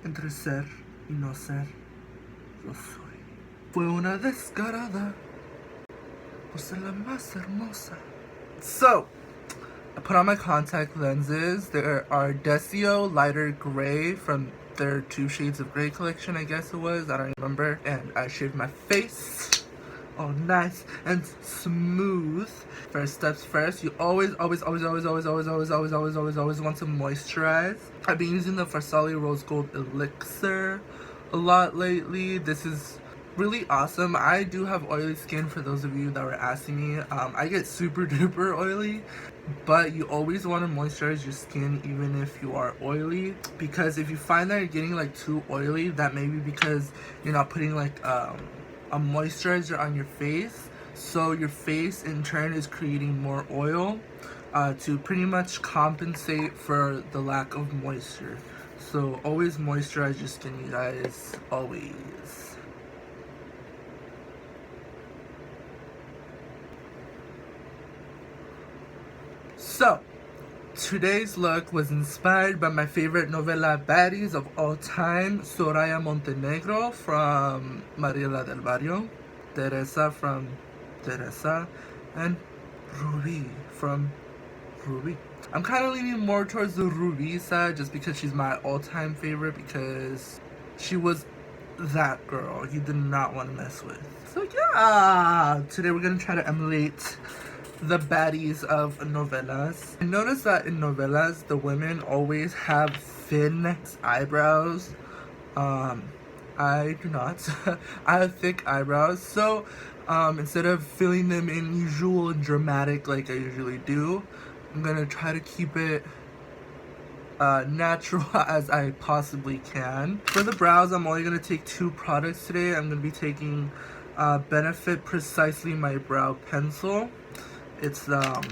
Entre ser y no ser, yo soy. Fue una descarada por ser la más hermosa. So, I put on my contact lenses. There are Desio Lighter Gray from their 2 Shades of Grey collection, I guess it was. I don't remember. And I shaved my face. All nice and smooth. First steps first, you always want to moisturize. I've been using the Farsali Rose Gold Elixir a lot lately. This is really awesome. I do have oily skin, for those of you that were asking me. I get super duper oily, but you always want to moisturize your skin even if you are oily, because if you find that you're getting like too oily, that may be because you're not putting like a moisturizer on your face, so your face in turn is creating more oil to pretty much compensate for the lack of moisture. So always moisturize your skin, you guys, always. So today's look was inspired by my favorite novela baddies of all time, Soraya Montenegro from Mariela del Barrio, Teresa from Teresa, and Rubi from Rubi. I'm kind of leaning more towards the Rubi side just because she's my all-time favorite, because she was that girl you did not want to mess with. So yeah, today we're gonna try to emulate the baddies of novelas. I noticed that in novelas, the women always have thin eyebrows. I do not. I have thick eyebrows, so instead of filling them in usual and dramatic like I usually do, I'm gonna try to keep it natural as I possibly can. For the brows, I'm only gonna take 2 products today. I'm gonna be taking Benefit Precisely My Brow Pencil. It's the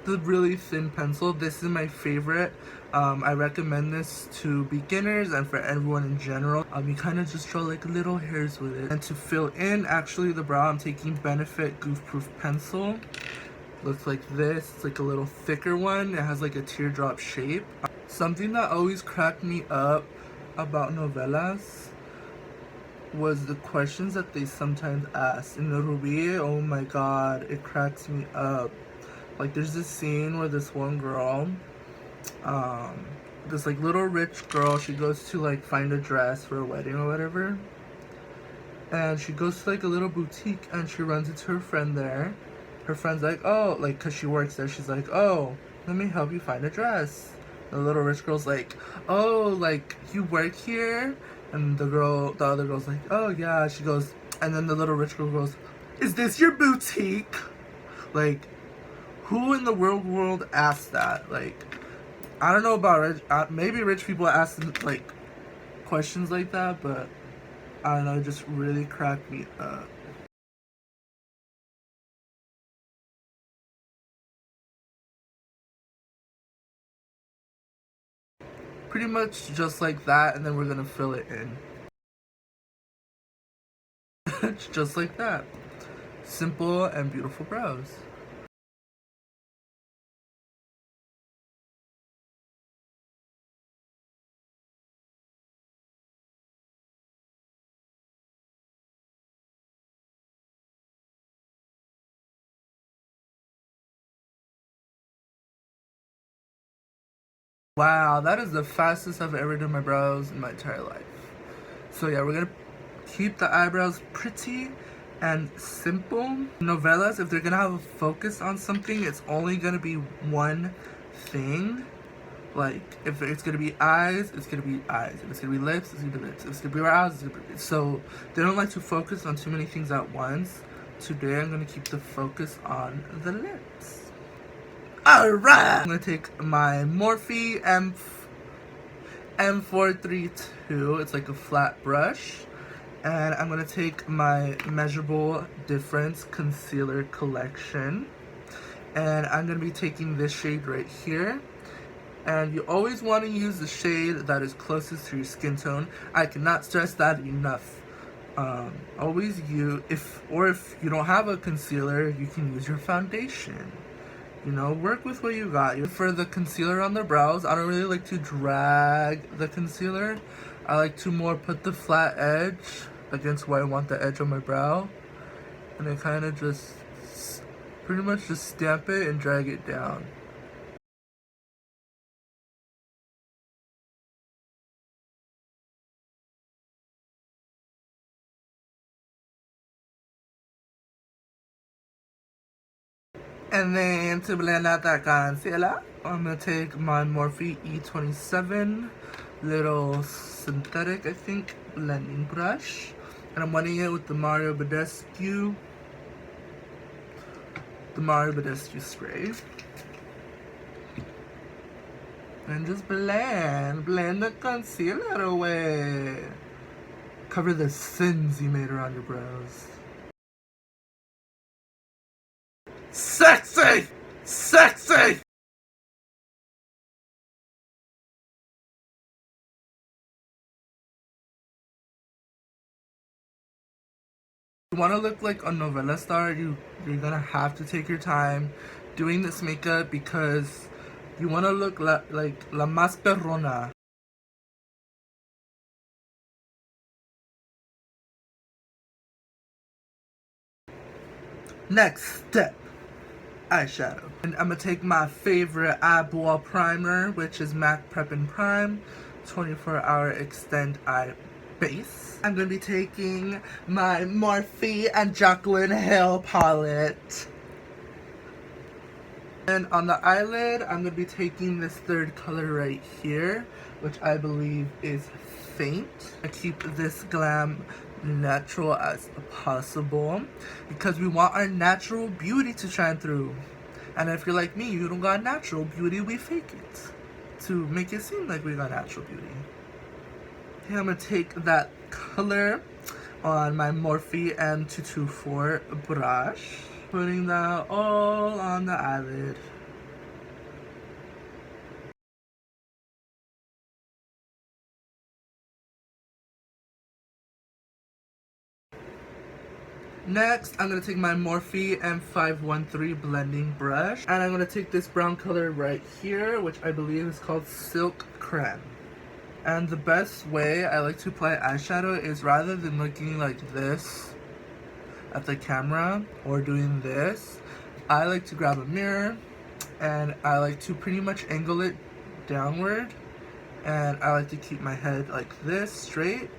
really thin pencil. This is my favorite. I recommend this to beginners and for everyone in general. You kind of just draw like little hairs with it. And to fill in actually the brow, I'm taking Benefit Goof Proof Pencil. Looks like this. It's like a little thicker one. It has like a teardrop shape. Something that always cracked me up about novelas was the questions that they sometimes ask. In the Rubi, oh my god, it cracks me up. Like there's this scene where this one girl, this like little rich girl, she goes to like find a dress for a wedding or whatever, and she goes to like a little boutique and she runs into her friend there. Her friend's like, oh, like, cause she works there, she's like, oh, let me help you find a dress. The little rich girl's like, oh, like, you work here? And the other girl's like, oh yeah. She goes, and then the little rich girl goes, is this your boutique? Like, who in the world asked that? Like, I don't know about rich, maybe rich people ask like questions like that, but I don't know, it just really cracked me up. Pretty much just like that, and then we're gonna fill it in. Just like that. Simple and beautiful brows. Wow, that is the fastest I've ever done my brows in my entire life. So yeah, we're gonna keep the eyebrows pretty and simple. Novelas, if they're gonna have a focus on something, it's only gonna be one thing. Like, if it's gonna be eyes, it's gonna be eyes. If it's gonna be lips, it's gonna be lips. If it's gonna be brows, it's gonna be... So they don't like to focus on too many things at once. Today I'm gonna keep the focus on the lips. Alright! I'm gonna take my Morphe M432. It's like a flat brush. And I'm gonna take my Measurable Difference Concealer Collection. And I'm gonna be taking this shade right here. And you always want to use the shade that is closest to your skin tone. I cannot stress that enough. Always use, if you don't have a concealer, you can use your foundation. you know, work with what you got. For the concealer on the brows, I don't really like to drag the concealer. I like to more put the flat edge against where I want the edge on my brow. And I kind of just pretty much just stamp it and drag it down. And then to blend out that concealer, I'm going to take my Morphe E27 little synthetic, I think, blending brush. And I'm wetting it with the Mario Badescu spray. And just blend the concealer away. Cover the sins you made around your brows. Sexy! Sexy! You want to look like a novela star, you're gonna have to take your time doing this makeup because you want to look like la más perrona. Next step, eyeshadow. And I'm gonna take my favorite eyebrow primer, which is MAC Prep and Prime 24-hour Extend Eye Base. I'm gonna be taking my Morphe and Jaclyn Hill palette. And on the eyelid, I'm gonna be taking this third color right here, which I believe is Faint. I keep this glam natural as possible because we want our natural beauty to shine through. And if you're like me, you don't got natural beauty, we fake it to make it seem like we got natural beauty. Okay, I'm gonna take that color on my Morphe M224 brush, putting that all on the eyelid. Next, I'm going to take my Morphe M513 blending brush, and I'm going to take this brown color right here, which I believe is called Silk Creme. And the best way I like to apply eyeshadow is rather than looking like this at the camera or doing this, I like to grab a mirror and I like to pretty much angle it downward, and I like to keep my head like this, straight.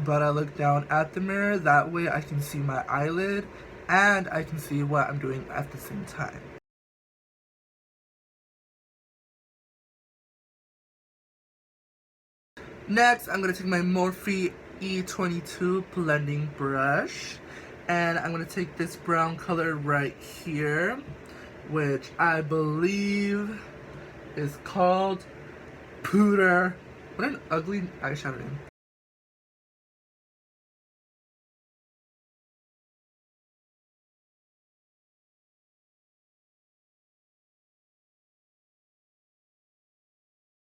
But I look down at the mirror, that way I can see my eyelid and I can see what I'm doing at the same time. Next, I'm going to take my Morphe E22 blending brush and I'm going to take this brown color right here, which I believe is called Pooter. What an ugly eyeshadow name.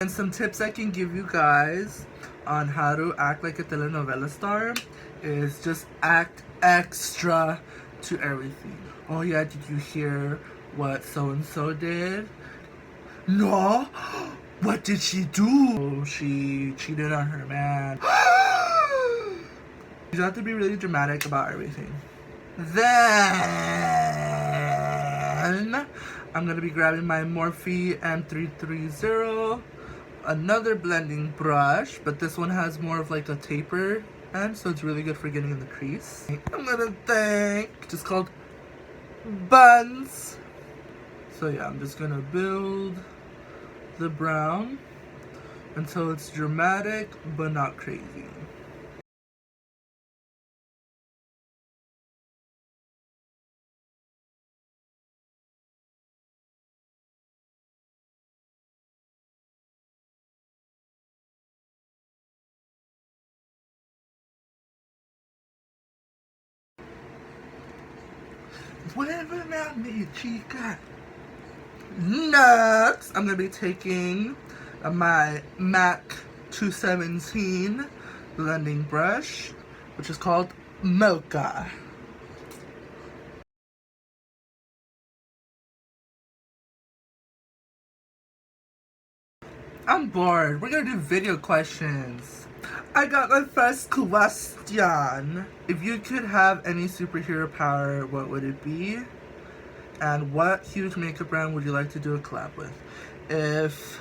And some tips I can give you guys on how to act like a telenovela star is just act extra to everything. Oh yeah, did you hear what so-and-so did? No? What did she do? Oh, she cheated on her man. You have to be really dramatic about everything. Then I'm going to be grabbing my Morphe M330, another blending brush, but this one has more of like a taper end, so it's really good for getting in the crease. I'm going to think, just called Buns. So yeah, I'm just going to build the brown until it's dramatic but not crazy. Muéveme a mi chica. Next, I'm going to be taking my MAC 217 blending brush, which is called Mocha. I'm bored. We're gonna do video questions. I got my first question. If you could have any superhero power, what would it be? And what huge makeup brand would you like to do a collab with? If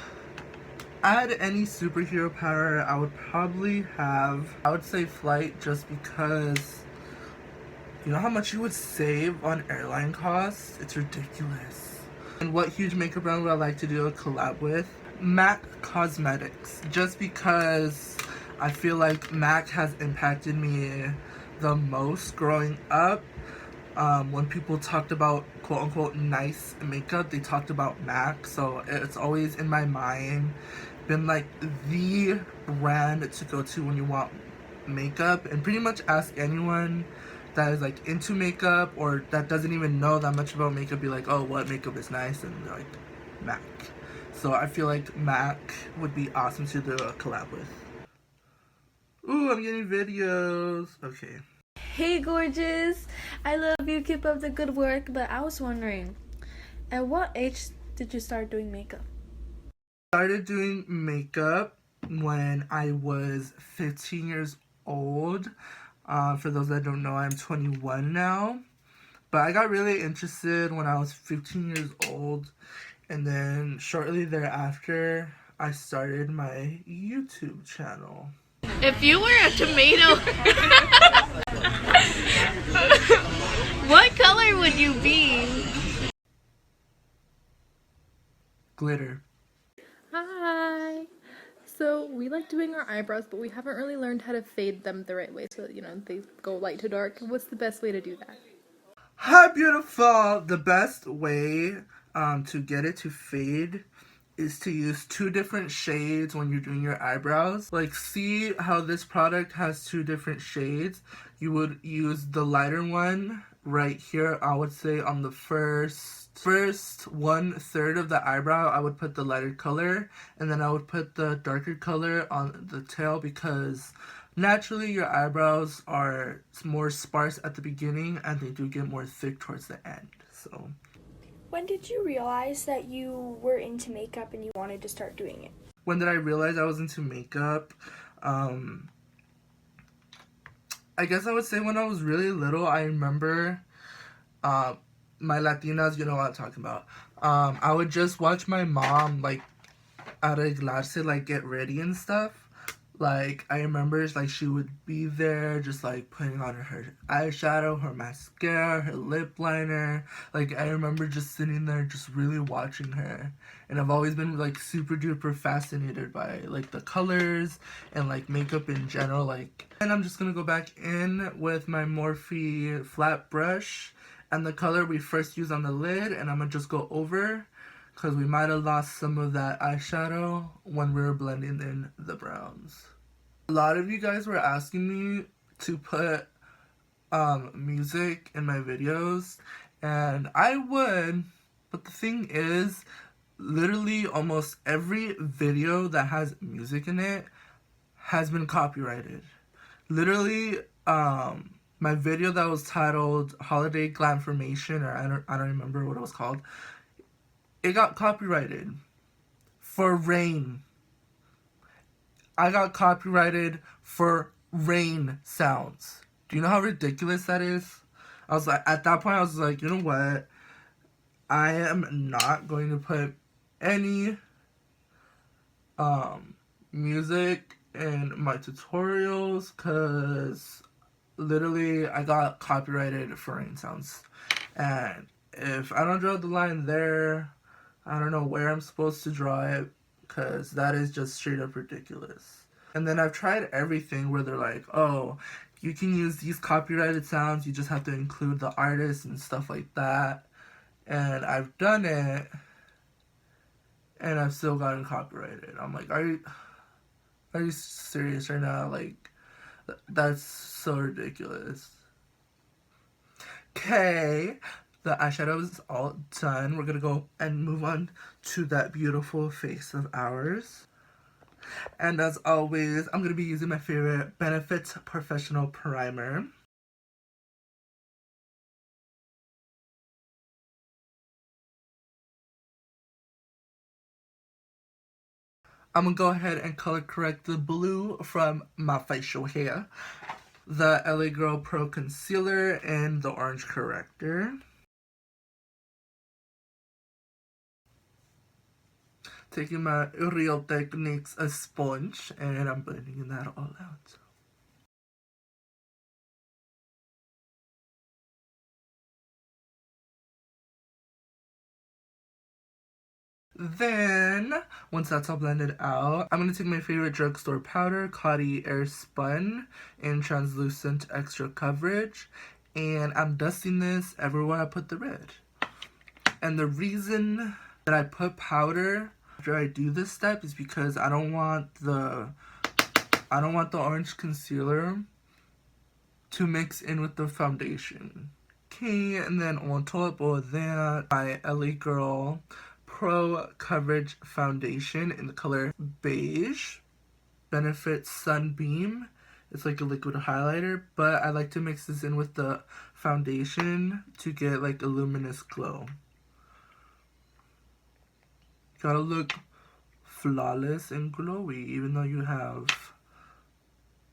I had any superhero power, I would probably have, I would say flight, just because you know how much you would save on airline costs? It's ridiculous. And what huge makeup brand would I like to do a collab with? MAC Cosmetics. Just because I feel like MAC has impacted me the most growing up. When people talked about quote unquote nice makeup, they talked about MAC. So it's always in my mind been like the brand to go to when you want makeup. And pretty much ask anyone that is like into makeup or that doesn't even know that much about makeup, be like, oh, what makeup is nice? And they're like, MAC. So I feel like MAC would be awesome to do a collab with. Ooh, I'm getting videos. Okay. Hey gorgeous, I love you, keep up the good work, but I was wondering, at what age did you start doing makeup? I started doing makeup when I was 15 years old. For those that don't know, I'm 21 now. But I got really interested when I was 15 years old. And then shortly thereafter, I started my YouTube channel. If you were a tomato, what color would you be? Glitter. Hi! So we like doing our eyebrows, but we haven't really learned how to fade them the right way so that, they go light to dark. What's the best way to do that? Hi, beautiful! The best way to get it to fade is to use two different shades when you're doing your eyebrows. Like, see how this product has two different shades? You would use the lighter one right here. I would say on the first 1/3 of the eyebrow, I would put the lighter color, and then I would put the darker color on the tail, because naturally your eyebrows are more sparse at the beginning and they do get more thick towards the end. So when did you realize that you were into makeup and you wanted to start doing it? when did I realize I was into makeup? I guess I would say when I was really little. I remember my Latinas, you know what I'm talking about. I would just watch my mom like arreglarse, like get ready and stuff. Like, I remember, like, she would be there just, like, putting on her eyeshadow, her mascara, her lip liner. Like, I remember just sitting there just really watching her. And I've always been, like, super duper fascinated by, like, the colors and, like, makeup in general. Like, and I'm just gonna go back in with my Morphe flat brush and the color we first used on the lid. And I'm gonna just go over, because we might have lost some of that eyeshadow when we were blending in the browns. A lot of you guys were asking me to put music in my videos, and I would, but the thing is, literally almost every video that has music in it has been copyrighted. Literally, my video that was titled Holiday Glamformation, or I don't remember what it was called, it got copyrighted for rain. I got copyrighted for rain sounds. Do you know how ridiculous that is? I was like, at that point, I was like, you know what? I am not going to put any music in my tutorials, because literally I got copyrighted for rain sounds. And if I don't draw the line there, I don't know where I'm supposed to draw it, because that is just straight up ridiculous. And then I've tried everything where they're like, oh, you can use these copyrighted sounds, you just have to include the artist and stuff like that. And I've done it, and I've still gotten copyrighted. I'm like, are you serious right now? Like, that's so ridiculous. Okay, the eyeshadow is all done. We're gonna go and move on to that beautiful face of ours. And as always, I'm gonna be using my favorite Benefit Professional Primer. I'm gonna go ahead and color correct the blue from my facial hair, the LA Girl Pro Concealer, and the orange corrector. Taking my Real Techniques a sponge, and I'm blending that all out. Then, once that's all blended out, I'm going to take my favorite drugstore powder, Coty Air Spun, in translucent extra coverage, and I'm dusting this everywhere I put the red. And the reason that I put powder after I do this step is because I don't want the orange concealer to mix in with the foundation. Okay, and then on top of that, my LA Girl Pro Coverage Foundation in the color Beige. Benefit Sunbeam. It's like a liquid highlighter, but I like to mix this in with the foundation to get like a luminous glow. Gotta look flawless and glowy, even though you have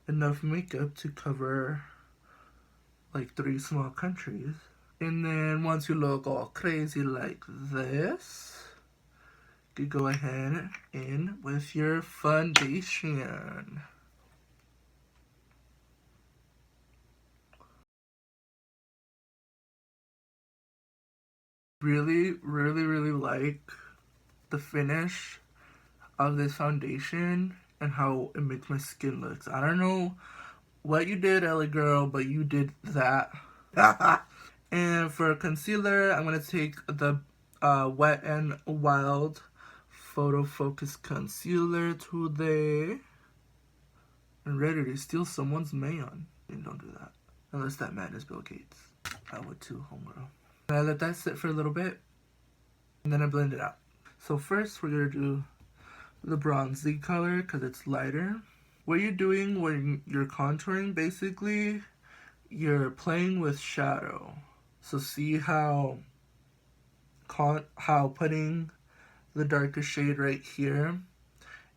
enough makeup to cover like 3 small countries. And then once you look all crazy like this, you go ahead in with your foundation. Really, really, really like the finish of this foundation and how it makes my skin look. I don't know what you did, LA Girl, but you did that. And for concealer, I'm going to take the Wet n Wild Photo Focus Concealer today. I'm ready to steal someone's man. And don't do that. Unless that man is Bill Gates. I would too, homegirl. And I let that sit for a little bit. And then I blend it out. So first, we're going to do the bronzy color because it's lighter. What you're doing when you're contouring, basically, you're playing with shadow. So see how putting the darker shade right here,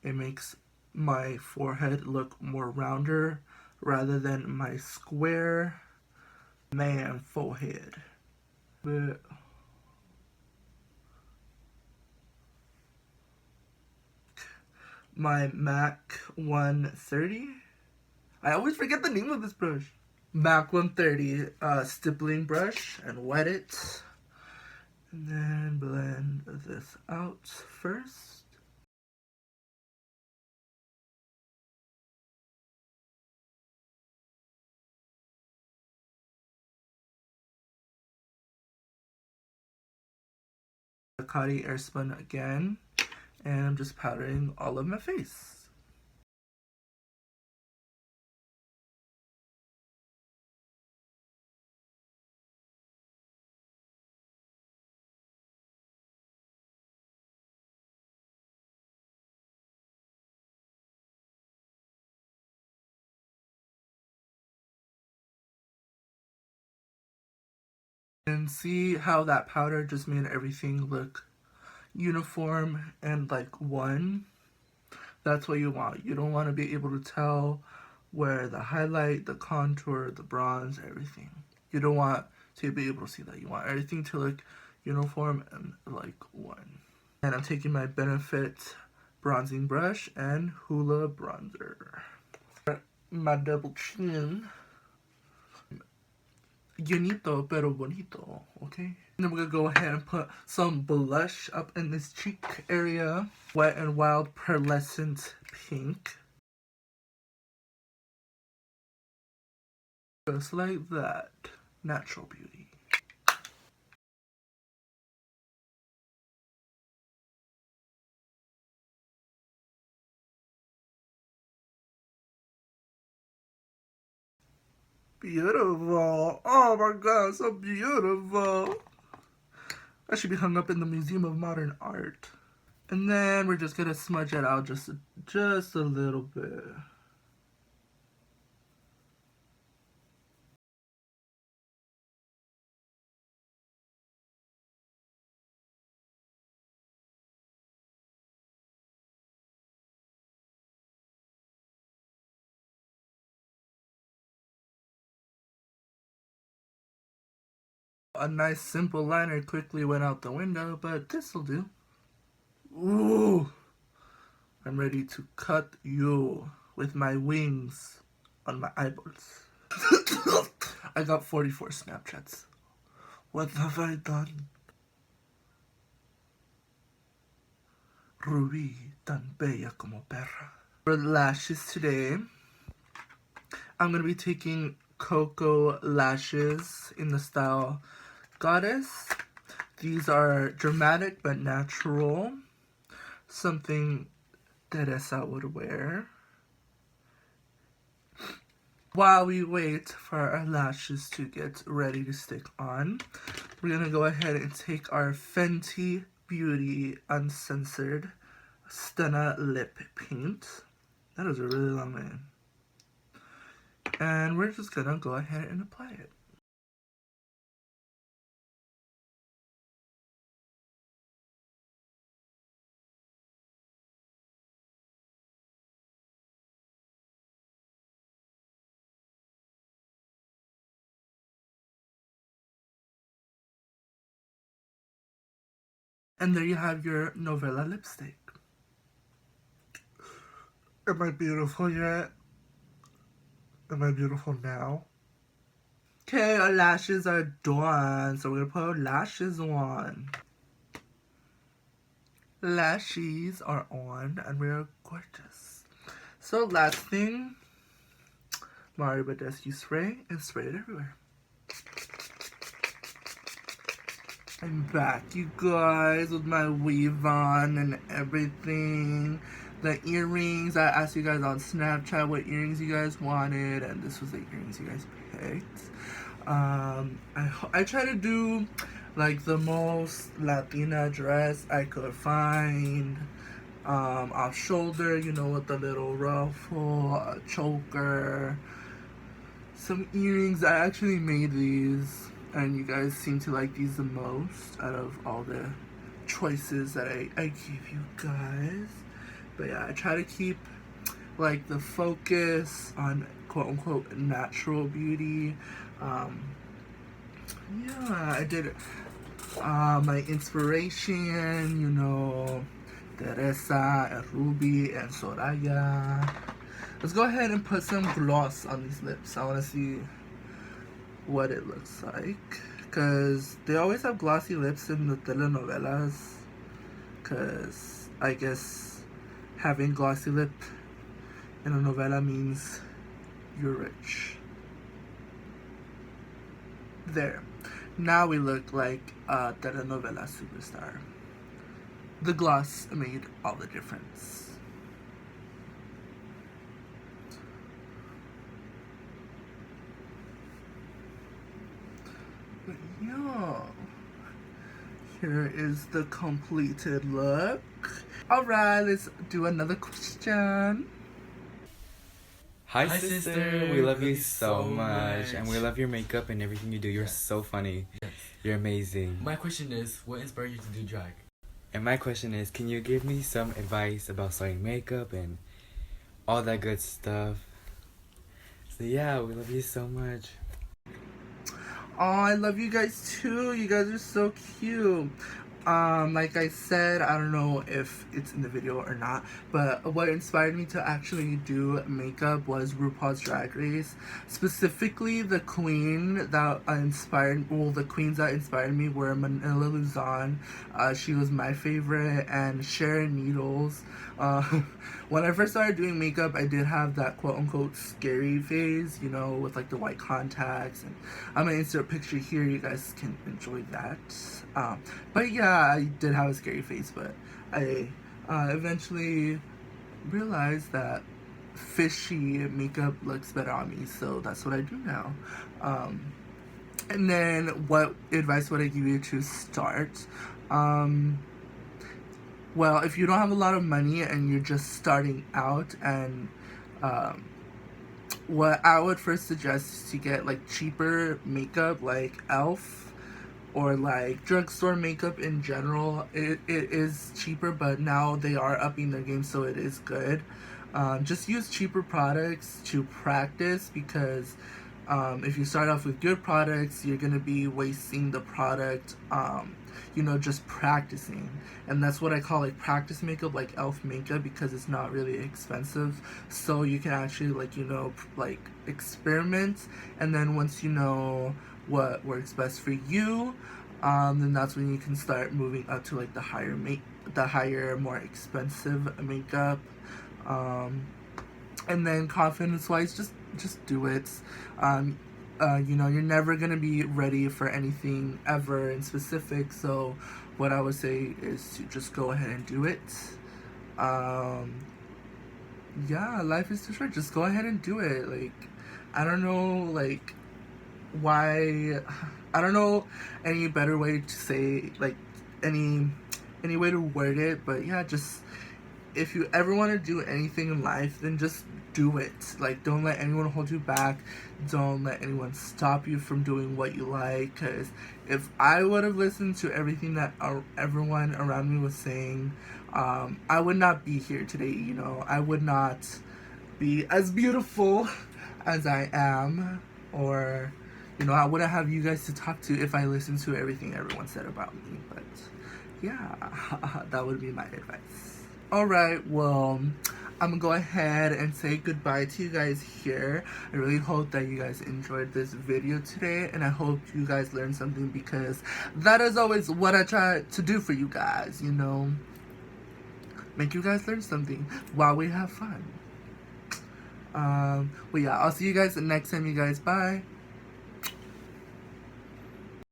it makes my forehead look more rounder rather than my square man forehead. But my MAC 130. I always forget the name of this brush. MAC 130 stippling brush, and wet it. And then blend this out first. The Coty Airspun again, and I'm just powdering all of my face. And see how that powder just made everything look uniform and like one. That's what you want. You don't want to be able to tell where the highlight, the contour, the bronze, everything. You don't want to be able to see that. You want everything to look uniform and like one. And I'm taking my Benefit bronzing brush and Hoola bronzer. My double chin. Llenito pero bonito, okay? And then we're gonna go ahead and put some blush up in this cheek area. Wet n Wild Pearlescent Pink. Just like that. Natural beauty. Beautiful. Oh my god, so beautiful. I should be hung up in the Museum of Modern Art. And then we're just gonna smudge it out just a little bit. A nice simple liner quickly went out the window, but this'll do. Ooh, I'm ready to cut you with my wings on my eyeballs. I got 44 Snapchats. What have I done? Rubi, tan bella como perra. For the lashes today, I'm going to be taking Cocoa lashes in the style Goddess. These are dramatic but natural. Something Teresa would wear. While we wait for our lashes to get ready to stick on, we're going to go ahead and take our Fenty Beauty Uncensored Stunna Lip Paint. That is a really long name. And we're just going to go ahead and apply it. And there you have your Novela lipstick. Am I beautiful yet? Am I beautiful now? Okay, our lashes are done. So we're gonna put our lashes on. Lashes are on and we're gorgeous. So last thing, Mario Badescu spray and spray it everywhere. I'm back, you guys, with my weave on and everything. The earrings, I asked you guys on Snapchat what earrings you guys wanted, and this was the earrings you guys picked. I try to do like the most Latina dress I could find. Off shoulder, you know, with the little ruffle, a choker, some earrings. I actually made these, and you guys seem to like these the most out of all the choices that I gave you guys. But yeah, I try to keep like the focus on quote unquote natural beauty. Yeah, I did my inspiration, you know, Teresa and Rubi and Soraya. Let's go ahead and put some gloss on these lips. I want to see what it looks like, because they always have glossy lips in the telenovelas, because I guess having glossy lip in a novela means you're rich. There. Now we look like a telenovela superstar. The gloss made all the difference. But yeah, here is the completed look. Alright, let's do another question. Hi, sister. We love you so much. And we love your makeup and everything you do. You're so funny. Yes. You're amazing. My question is, what inspired you to do drag? And my question is, can you give me some advice about starting makeup and all that good stuff? So yeah, we love you so much. Oh, I love you guys too. You guys are so cute. Like I said, I don't know if it's in the video or not, but what inspired me to actually do makeup was RuPaul's Drag Race. Specifically, the queens that inspired me were Manila Luzon. She was my favorite, and Sharon Needles. When I first started doing makeup, I did have that quote-unquote scary phase, you know, with like the white contacts, and I'm gonna insert a picture here, you guys can enjoy that. But yeah, I did have a scary face, but I eventually realized that fishy makeup looks better on me, so that's what I do now. And then what advice would I give you to start? Well, if you don't have a lot of money and you're just starting out, and what I would first suggest is to get like cheaper makeup like e.l.f. or like drugstore makeup in general. It is cheaper, but now they are upping their game, so it is good. Just use cheaper products to practice, because If you start off with good products, you're gonna be wasting the product, just practicing. And that's what I call like practice makeup, like elf makeup, because it's not really expensive. So you can actually like experiment, and then once you know what works best for you, then that's when you can start moving up to like the higher, more expensive makeup. And then confidence wise, just do it. You're never gonna be ready for anything ever in specific, so what I would say is to just go ahead and do it. Yeah, life is too short. Just go ahead and do it. Like, I don't know, like, why. I don't know any better way to say, like, any way to word it, but yeah, just if you ever want to do anything in life, then just do it. Like, don't let anyone hold you back. Don't let anyone stop you from doing what you like. Because if I would have listened to everything that everyone around me was saying, I would not be here today. I would not be as beautiful as I am, or I wouldn't have you guys to talk to if I listened to everything everyone said about me. But yeah, that would be my advice. Alright, well, I'm gonna go ahead and say goodbye to you guys here. I really hope that you guys enjoyed this video today, and I hope you guys learned something, because that is always what I try to do for you guys, make you guys learn something while we have fun. Well, yeah, I'll see you guys next time, you guys. Bye.